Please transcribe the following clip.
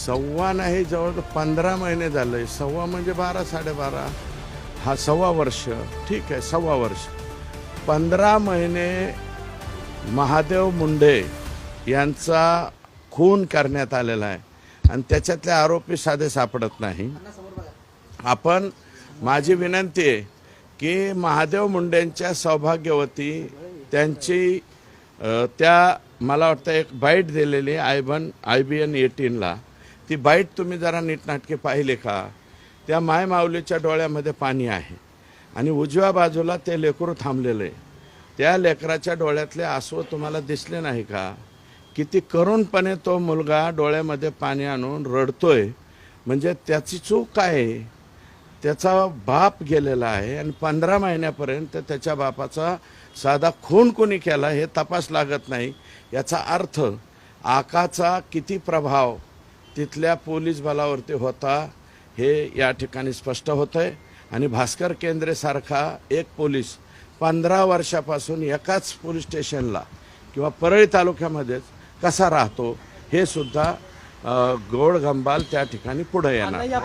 सव्वा नाही, जवळ 15 महिने झाले. सव्वा म्हणजे 12 साडेबारा, हा सव्वा वर्ष. ठीक आहे, सव्वा वर्ष. 15 महिने महादेव मुंडे यांचा खून करण्यात आलेला आहे आणि त्याच्यातले आरोपी साधे सापडत नाही. आपण, माझी विनंती आहे की महादेव मुंडेंच्या सौभाग्यवती त्यांची त्या मला वाटतं एक बाईट दिलेली IBN 18ला, ती बाईट तुम्ही जरा नीटनाटके पाहिले का? त्या मायमाऊलीच्या डोळ्यामध्ये पाणी आहे आणि उजव्या बाजूला ते लेकरू थांबलेलं आहे. त्या लेकराच्या डोळ्यातले आसू तुम्हाला दिसले नाही का? किती करुणपणे तो मुलगा डोळ्यामध्ये पाणी आणून रडतोय. म्हणजे त्याची चूक काय आहे? त्याचा बाप गेलेला आहे आणि 15 महिन्यापर्यंत त्याच्या बापाचा साधा खून कोणी केला हे तपास लागत नाही. याचा अर्थ आकाचा किती प्रभाव तिथल्या पोलीस बलावरती होता हे या ठिकाणी स्पष्ट होतं आहे. आणि भास्कर केंद्रेसारखा एक पोलीस 15 वर्षापासून एकाच पोलीस स्टेशनला किंवा परळी तालुक्यामध्येच कसा राहतो हे सुद्धा गोड गंबाल त्या ठिकाणी पुढे येणार.